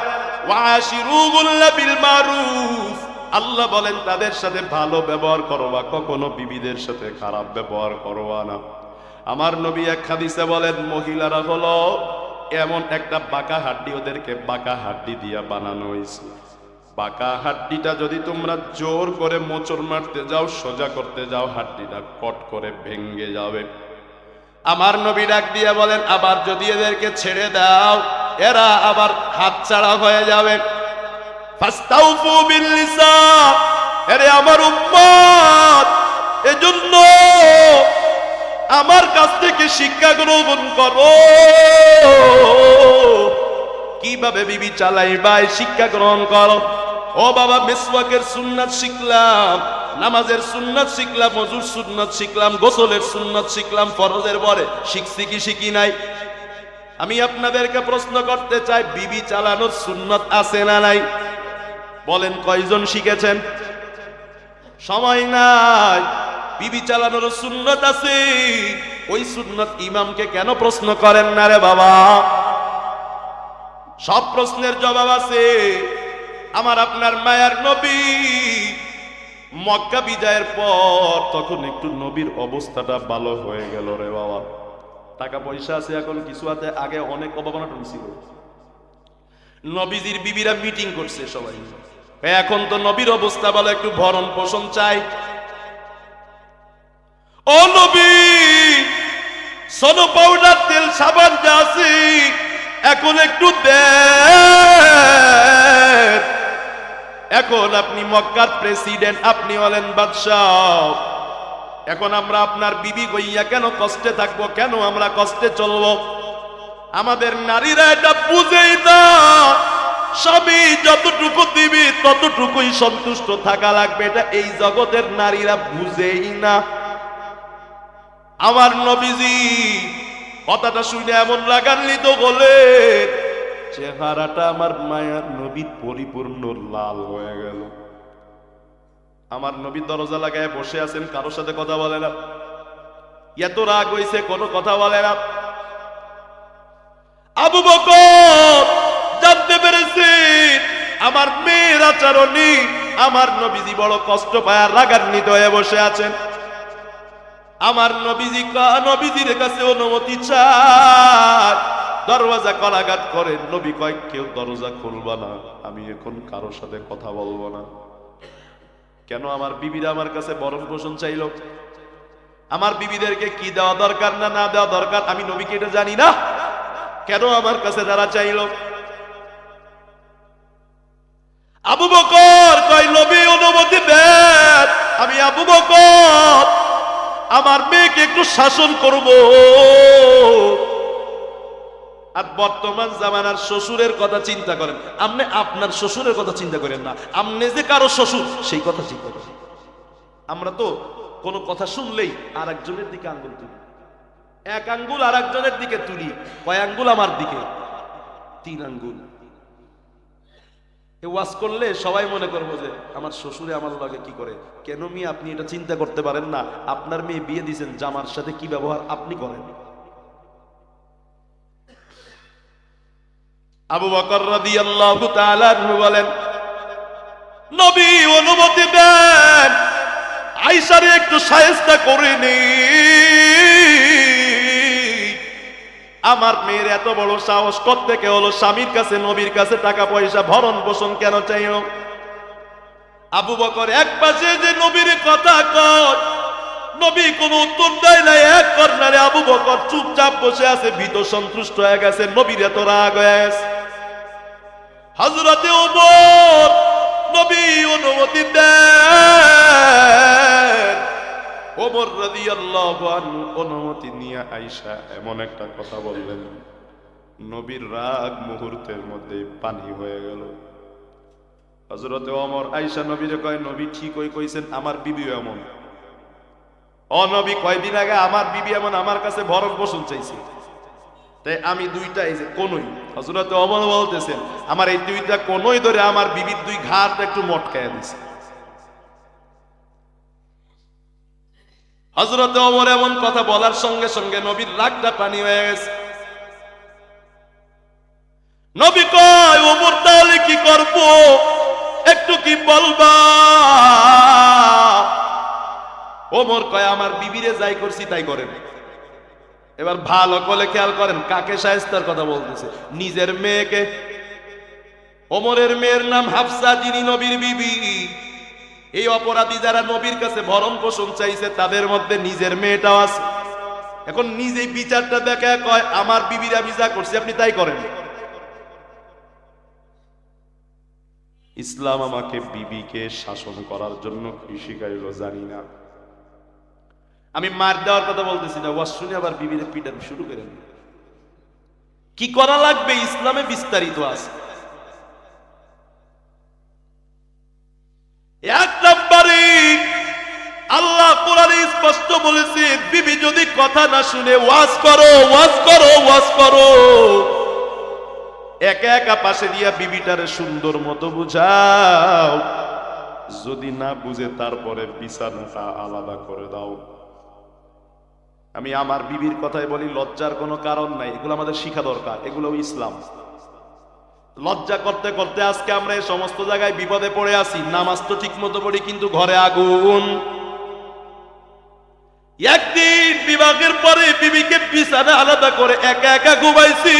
ওয়াশিরুহুন্না বিল মারুফ, আল্লাহ বলেন তাদের সাথে ভালো ব্যবহার করবা, কখনো বিবিদের সাথে খারাপ ব্যবহার করবা না। আমার নবী এক হাদিসে বলেন, মহিলারা হলো এমন একটা বাঁকা হাড্ডি, ওদেরকে বাঁকা হাড্ডি দিয়া বানানো হয়েছে। বাঁকা হাড্ডিটা যদি তোমরা জোর করে মোচড় মারতে যাও, সোজা করতে যাও, হাড্ডিটা কট করে ভেঙ্গে যাবে। আমার নবী ডাক দিয়ে বলেন, আবার যদি এদেরকে ছেড়ে দাও, এরা আবার হাতছাড়া হয়ে যাবে। ফাস্তাউফু বিল লিসা, এরে আমার উম্মত, এজন্য আমার কাছ থেকে শিক্ষা গ্রহণ করো, কিভাবে বিবি চালাইবা শিক্ষা গ্রহণ করো। ও বাবা, মিসওয়াকের সুন্নাত শিখলাম, নামাজের সুন্নাত শিখলাম, ওযুর সুন্নাত শিখলাম, গোসলের সুন্নাত শিখলাম, ফরজের পরে শিখছি কি শিখি নাই? আমি আপনাদেরকে প্রশ্ন করতে চাই, বিবি চালানোর সুন্নাত আছে না নাই? বলেন কয়জন শিখেছেন? সময় নাই। বিবি চালানোর সুন্নাত আছে, ওই সুন্নাত ইমামকে কেন প্রশ্ন করেন না রে বাবা? সব প্রশ্নের জবাব আছে। আমার আপনার মায়ার নবী মক্কা বিজয়ের পর তখন একটু নবীর অবস্থাটা ভালো হয়ে গেল রে বাবা। টাকা পয়সা আছে এখন কিছু আছে, আগে অনেক অভাবনাটন ছিল। নবীজির বিবিরা মিটিং করছে সবাই, এখন তো নবীর অবস্থা ভালো, একটু ভরণ পোষণ চাই। ও নবী, সোনো পাউডার তেল সাবান যা আছে এখন একটু দেন। এখন আপনি মক্কার প্রেসিডেন্ট, আপনি হলেন বাদশাহ, এখন আমরা আপনার বিবি গইয়া কেন কষ্টে থাকবো, কেন আমরা কষ্টে চলবো? আমাদের নারীরা এটা বুঝেই না, স্বামী যতটুকু দিবি ততটুকুই সন্তুষ্ট থাকা লাগবে, এটা এই জগতের নারীরা বুঝেই না। আমার নবীজি কথাটা শুনে এমন লাগান্বিত বলে, চেহারাটা আমার মায়ার নবীর পরিপূর্ণ লাল হয়ে গেল। আমার নবী দরজা লাগায় বসে আছেন, কারোর সাথে কথা বলে না, এত রাগ হইছে কোনো কথা বলে না। আবু বকর জানতে পেরেছে আমার মেয়ের আচরণী, আমার নবীজি বড় কষ্ট পায়, রাগান্বিত হয়ে বসে আছেন। আমার নবীজির কাছে অনুমতি চায়, দরওয়াজা কলাঘাত করে। নবী কয়, কেউ দরজা খুলবা না, আমি এখন কারোর সাথে কথা বলবো না। কেন? আমার বিবিরা আমার কাছে বরণ পোষণ চাইল। আমার বিবিদেরকে কি দেওয়া দরকার না না দেওয়া দরকার আমি নবীকে এটা জানি না, কেন আমার কাছে তারা চাইল? আবু বকর কয়, নবী অনুমতি দেন, আমি আবু বকর আমার মেয়েকে একটু শাসন করব। আর বর্তমান জামানার শ্বশুরের কথা চিন্তা করেন, আপনি আপনার শ্বশুরের কথা চিন্তা করেন না, আপনি যে কারো শ্বশুর সেই কথা চিন্তা করেন। আমরা তো কোনো কথা শুনলেই আর একজনের দিকে আঙ্গুল তুলি, এক আঙ্গুল আর একজনের দিকে তুলি। কয় আঙ্গুল? আমার দিকে 3 আঙ্গুল। ওয়াজ করলে সবাই মনে করবো যে আমার শ্বশুরে আমার লাগে কি করে। কেন মেয়ে আপনি এটা চিন্তা করতে পারেন না? আপনার মেয়ে বিয়ে দিয়েছেন, জামার সাথে কি ব্যবহার আপনি করেন? আবু বকর রাদিয়াল্লাহু তাআলা আনহু বলেন, নবী অনুমতি দেন, আয়েশারে একটু শায়েস্তা করে নি। আমার মেয়ের এত বড় সাহস কোত্থেকে হলো? স্বামীর কাছে, নবীর কাছে টাকা পয়সা ভরণ পোষণ কেন চাইল? আবু বকর এক পাশে যে নবীর কথা কয়, নবী কোনো উত্তর দেয় না, এক কর্নারে আবু বকর চুপচাপ বসে আছে, ভীত সন্তুষ্ট হয়ে গেছে। নবীর এত রাগ হয়ে গেছে। হযরতে ওমর, নবী অনুমতি দেন। ওমর রাদিয়াল্লাহু আনহু অনুমতি নিয়ে আয়েশা এমন একটা কথা বললেন, নবীর রাগ মুহূর্তের মধ্যে পানি হয়ে গেল। হযরতে ওমর আয়েশা নবীরে কয়, নবী ঠিকই কইছেন, আমার বিবিও এমন। ও নবী, কয়দিন আগে আমার বিবি এমন আমার কাছে ভরণ পোষণ চাইছে, তাই আমি দুইটা এই যে কোনই হযরত ওমর বলতেছেন আমার এই দুইটা কোনই ধরে আমার বিবির দুই ঘাট একটু মটকায়া দিছে। হযরত ওমর এমন কথা বলার সঙ্গে সঙ্গে নবীর রাগটা পানি হয়ে গেছে। নবী কয় ওমর তাহলে কি করব, একটু কি বলবা? ওমর কয় আমার বিবিরে যাই করছি তাই করেন। এবার ভালো করে খেয়াল করেন কাকে শায়েস্তার কথা বলতেছে, নিজের মেয়েকে। ওমরের মেয়ের নাম হাফসা, যিনি নবীর বিবি। এই অপরাধী যারা নবীর কাছে ভরণ পোষণ চাইছে তাদের মধ্যে নিজের মেয়েটাও আছে। এখন নিজেই বিচারটা দেখে কয় আমার বিবির আমি যা করছি আপনি তাই করেন। ইসলাম আমাকে বিবিকে শাসন করার জন্য কি শিখাইলো জানি না। আমি মার দেওয়ার কথা বলতেছি না, ওয়াজ শুনে আবার বিবির পিটান শুরু করেন। কি করা লাগবে ইসলামে বিস্তারিত আছে। এক নম্বরে আল্লাহ কোরআনে স্পষ্ট বলেছে বিবি যদি কথা না শুনে ওয়াজ করো, ওয়াজ করো, ওয়াজ করো। একা একা পাশে দিয়া বিবিটারে সুন্দর মতো বুঝাও, যদি না বুঝে তারপরে বিছানাটা আলাদা করে দাও। আমি আমার বিবির কথাই বলি, লজ্জার কোনো কারণ নাই, এগুলো আমাদের শিখা দরকার, এগুলো ইসলাম। লজ্জা করতে করতে আজকে আমরা এই সমস্ত জায়গায় বিপদে পড়ে আছি। নামাজ তো ঠিক মতো পড়ি কিন্তু ঘরে আগুন। একদিন বিবাহের পরে বিবিকে বিছানা আলাদা করে একা একা ঘুমাইছি,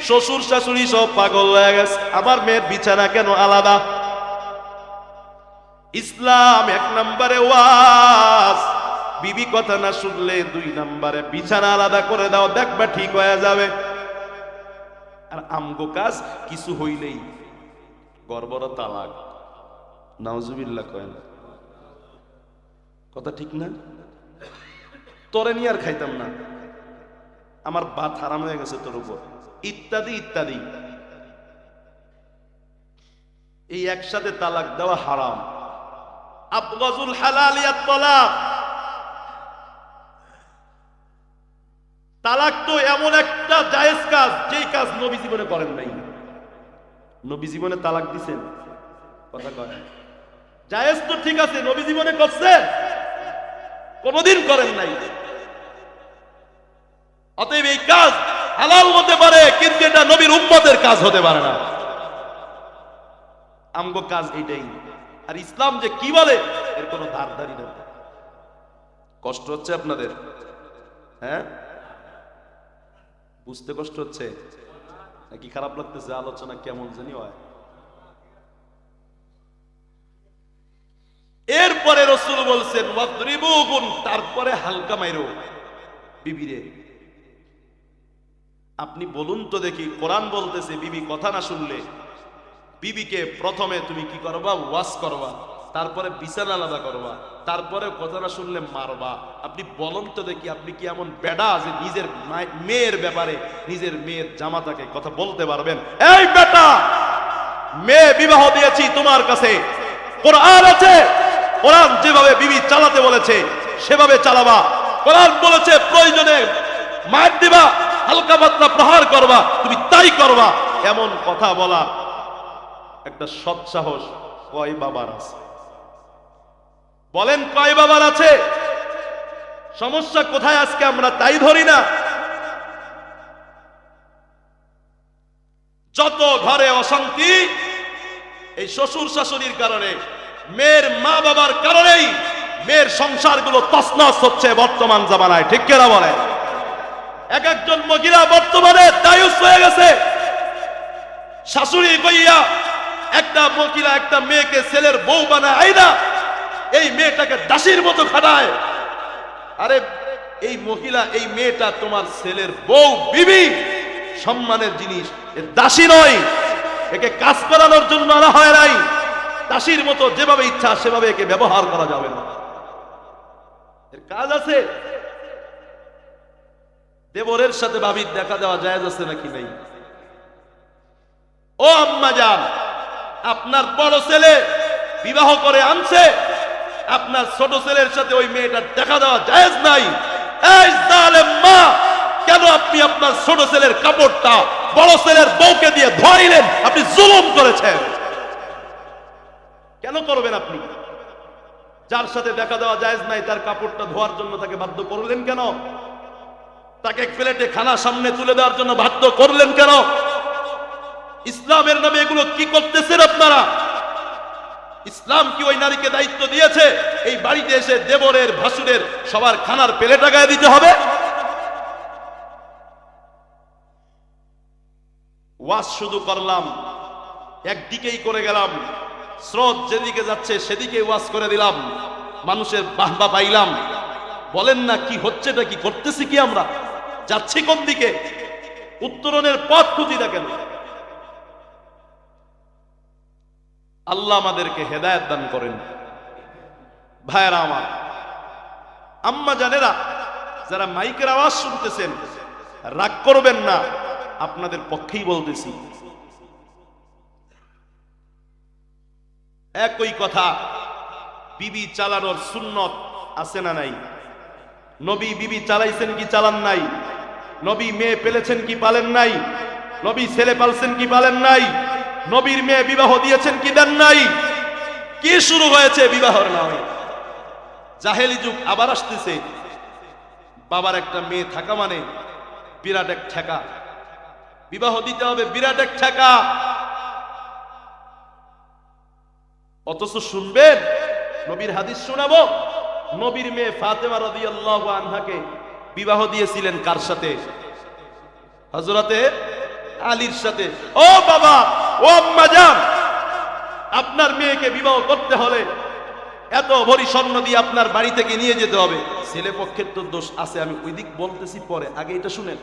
শ্বশুর শাশুড়ি সব পাগল হয়ে গেছে, আমার মেয়ের বিছানা কেন আলাদা? ইসলাম এক নম্বরে ওয়াজ, বিবি কথা না শুনলে দুই নম্বরে বিছানা আলাদা করে দাও, দেখবা ঠিক হয়ে যাবে। আর আমগো কাজ কিছু হইলেই গড়বড় তালাক, নাউজুবিল্লাহ কয় না, কথা ঠিক না? তোরে নিয়ে আর খাইতাম না, আমার ভাত হারাম হয়ে গেছে তোর উপর, ইত্যাদি ইত্যাদি। এই একসাথে তালাক দেওয়া হারাম। আবগাজুল হালালিয়াত তালাক। তালাক তো এমন একটা জায়েজ কাজ যেই কাজ নবী জীবনে করেন নাই। নবী জীবনে তালাক দিছেন? কথা কয় জায়েজ তো ঠিক আছে, নবী জীবনে করছেন? কোনদিন করেন নাই। অতএব এই কাজ হালাল হতে পারে কিন্তু এটা নবীর উম্মতের কাজ হতে পারে না। আমগো কাজ এটাই। আর ইসলাম যে কি বলে এর কোনো ধারধারি নেই। কষ্ট হচ্ছে আপনাদের? হ্যাঁ, বুঝতে কষ্ট হচ্ছে নাকি খারাপ লাগতেছে? আলোচনা কেমন জানি হয়। এরপরে রাসূল বলছেন ওয়াদরিবুহুন, তারপরে হালকা মাইরো বিবিরে। আপনি বলুন তো দেখি, কোরআন বলতেছে বিবি কথা না শুনলে বিবিকে প্রথমে তুমি কি করবা? ওয়াজ করবা, তারপরে বিছানা আলাদা করবা, তারপরে কথা না শুনলে মারবা। আপনি বলুন তো দেখি, আপনি কি এমন বেডা যে নিজের মেয়ের ব্যাপারে নিজের মেয়ের জামাতাকে কথা বলতে পারবেন? এই বেটা, মেয়ে বিবাহ দিয়েছি তোমার কাছে, কোরআন আছে, কোরআন যেভাবে বিবি চালাতে বলেছে সেভাবে চালাবা। কোরআন বলেছে প্রয়োজনে মার দিবা, হালকা পাতলা প্রহার করবা, তুমি তাই করবা। এমন কথা বলা একটা সৎ সাহস কয় বাবার আছে? বলেন কয় বাবার আছে? সমস্যা কোথায় আজকে আমরা তাই ধরি না। যত ঘরে অশান্তি এই শ্বশুর শাশুড়ির কারণে, মেয়ের মা বাবার কারণেই মেয়ের সংসারগুলো তছনছ হচ্ছে বর্তমান জামানায়, ঠিক কিনা বলেন? এক একজন মহিলা বর্তমানে দায়ুস হয়ে গেছে। শাশুড়ি কইয়া একটা মহিলা একটা মেয়েকে ছেলের বউ বানায় না, এই মেয়েটাকে দাসীর মতো খাটায়। আরে এই মহিলা, এই মেয়েটা তোমার ছেলের বউ, বিবি, সম্মানের জিনিস, এ দাসী নয়। একে কাজ করানোর জন্য আনা হয় নাই। দাসীর মতো যেভাবে ইচ্ছা সেভাবে একে ব্যবহার করা যাবে না। এর কাজ আছে। দেবরের সাথে ভাবির দেখা দেওয়া জায়েজ আছে নাকি নাই? ও আম্মা জান, আপনার বড় ছেলে বিবাহ করে আনছে, আপনার ছোট ছেলের সাথে ওই মেয়েটার দেখা দেওয়া জায়েজ নাই। এই জালেম মা, কেন আপনি আপনার ছোট ছেলের কাপড়টা বড় ছেলের বউকে দিয়ে ধরাইলেন? আপনি জুলুম করেছেন। কেন করবেন আপনি? যার সাথে দেখা দেওয়া জায়েজ নাই তার কাপড়টা ধোয়ার জন্য তাকে বাধ্য করলেন কেন? তাকে এক প্লেটে খানা সামনে তুলে দেওয়ার জন্য বাধ্য করলেন কেন? ইসলামের নামে এগুলো কি করতেছেন আপনারা? ইসলাম কি ওই নারীকে দায়িত্ব দিয়েছে এই বাড়িতে এসে দেবরের ভাসুরের সবার খানার প্লেট গায়ে দিতে হবে? ওয়াজ শুধু করলাম, একদিকেই করে গেলাম, স্রোত যেদিকে যাচ্ছে সেদিকে ওয়াজ করে দিলাম, মানুষের বাহবা পাইলাম। বলেন না কি হচ্ছেটা কি, করতেছি কি, আমরা যাচ্ছি কোন দিকে? উত্তরণের পথ খুঁজি দেখেন। আল্লাহ আমাদেরকে হেদায়েত দান করেন। ভাইয়েরা আমার, আম্মা জানেরা, যারা মাইকের আওয়াজ শুনতেছেন রাগ করবেন না, আপনাদের পক্ষেই বলতেছি। একই কথা, বিবি চালানোর সুন্নত আছে না নাই? নবী বিবি চালাইছেন কি চালান নাই? নবী মেয়ে পেলেছেন কি পালেন নাই? নবী ছেলে পালছেন কি পালেন নাই? নবীর মেয়ে বিবাহ দিয়েছেন কি দেন নাই? কি শুরু হয়েছে বিবাহর নামে? জাহেলি যুগ আবার আসতেছে। বাবার একটা মেয়ে থাকা মানে বিরাট এক ঠেকা, বিবাহ দিতে হবে বিরাট এক ঠেকা। অথচ শুনবেন, নবীর হাদিস শোনাবো, নবীর মেয়ে ফাতেমা রাদিয়াল্লাহু আনহাকে বিবাহ দিয়েছিলেন কার সাথে? হযরতে আলীর সাথে। ও বাবা, ও আম্মা জান, আপনার মেয়েকে বিবাহ করতে হলে এত ভরি স্বর্ণ দিয়ে আপনার বাড়ি থেকে নিয়ে যেতে হবে। ছেলে পক্ষের তো দোষ আছে, আমি ওই দিক বলতেছি পরে, আগে এটা শুনেন।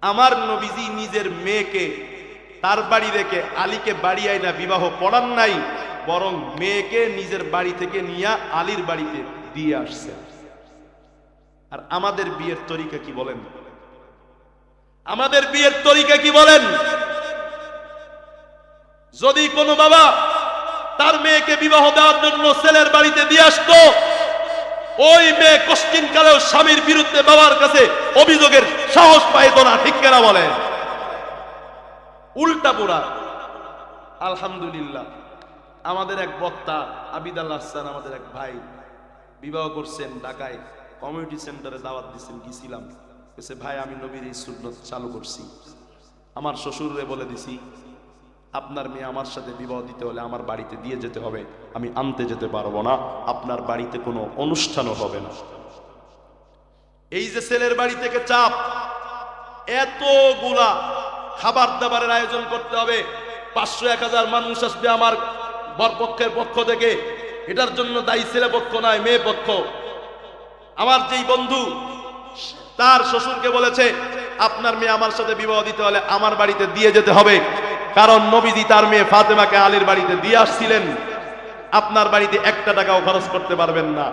আমার নবীজি নিজের মেয়েকে তার বাড়ি রেখে আলীকে বাড়ি আইনা বিবাহ পড়ান নাই, বরং মেয়েকে নিজের বাড়ি থেকে নিয়ে আলীর বাড়িতে দিয়ে আসছে। আর আমাদের বিয়ের তরিকা কি বলেন? আমাদের বিয়ের তরিকা কি বলেন? যদি কোনো বাবা তার মেয়েকে বিবাহ দেওয়ার জন্য ছেলের বাড়িতে দিয়ে আসতো, ওই মেয়ে কষ্টিন কালেও স্বামীর বিরুদ্ধে বাবার কাছে অভিযোগের সাহস পাইত না। ঠিক কেনা বলে? উল্টা পুরা। আলহামদুলিল্লাহ, আমাদের এক বক্তা আবিদ আল হাসান, আমাদের এক ভাই বিবাহ করছেন ঢাকায়, কমিউনিটি সেন্টারে দাওয়াত দিচ্ছেন, গেছিলাম। বলছে, ভাই আমি নবীর এই সুন্নত চালু করছি, আমার শ্বশুরে বলে দিছি আপনার মেয়ে আমার সাথে বিবাহ দিতে হলে আমার বাড়িতে দিয়ে যেতে হবে, আমি আনতে যেতে পারবো না, আপনার বাড়িতে কোনো অনুষ্ঠানও হবে না। এই যে ছেলের বাড়ি থেকে চাপ, এতগুলা খাবার দাবারের আয়োজন করতে হবে, 500-1000 মানুষ আসবে আমার বরপক্ষের পক্ষ থেকে, এটার জন্য দায়ী ছেলে পক্ষ নয়, মেয়ে পক্ষ। আমার যেই বন্ধু তার শ্বশুরকে বলেছে আপনার মেয়ে আমার সাথে বিবাহ দিতে হলে আমার বাড়িতে দিয়ে যেতে হবে, কারণ নবীজি তার মেয়ে ফাতেমাকে আলীর বাড়িতে দিয়ে আসছিলেন, আপনার বাড়িতে 1 টাকাও খরচ করতে পারবেন না।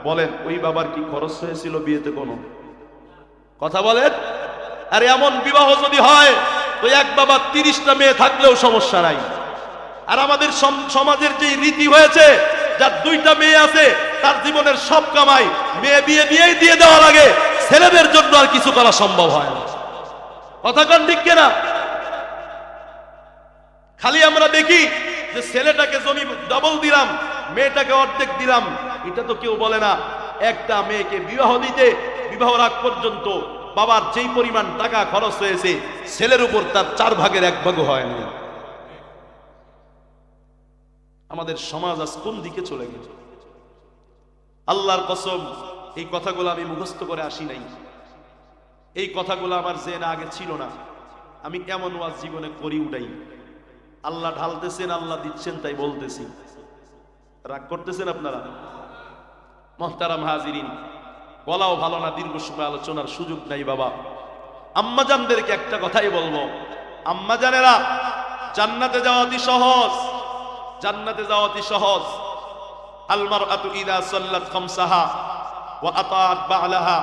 বলেন ওই বাবার কি খরচ হয়েছিল বিয়েতে? কোনো কথা বলেন? আর এমন বিবাহ যদি হয় তো এক বাবা 30টা মেয়ে থাকলেও সমস্যা নাই। আর আমাদের সমাজের যে রীতি হয়েছে, যার 2টা মেয়ে আছে তার জীবনের সব কামাই মেয়ে বিয়ে দিয়েই দিয়ে দেওয়া লাগে, ছেলেদের জন্য আর কিছু করা সম্ভব হয় না। কথা কোন ঠিক কিনা? খালি আমরা দেখি যে ছেলেটাকে জমি ডবল দিলাম, মেয়েটাকে অর্ধেক দিলাম, এটা তো কেউ বলে না একটা মেয়েকে বিবাহ দিতে বিবাহর আগ পর্যন্ত বাবার যেই পরিমাণ টাকা খরচ হয়েছে ছেলের উপর তার 4 ভাগের 1 ভাগও হয় না। আমাদের সমাজ আজ কোন দিকে চলে গেছে? আল্লাহর কসম, এই কথাগুলো আমি মুখস্থ করে আসি নাই, এই কথাগুলো আমার জেনে আগে ছিল না। আমি কেমন ওয়াজ জীবনে করি উঠাই, আল্লাহ ঢালতেছেন, আল্লাহ দিচ্ছেন, তাই বলতেছি। রাগ করতেছেন আপনারা? মুহতারাম হাজিরিন, বলাও ভালো না, দীর্ঘ সময় আলোচনার সুযোগ নাই বাবা। আম্মাজানদেরকে একটা কথাই বলবো, আম্মাজানেরা, জান্নাতে যাওয়া অতি সহজ, জান্নাতে যাওয়া অতি সহজ। আল মারআতু ইযা সাল্লাত খামসাহা ওয়া আতাআত বা'লাহা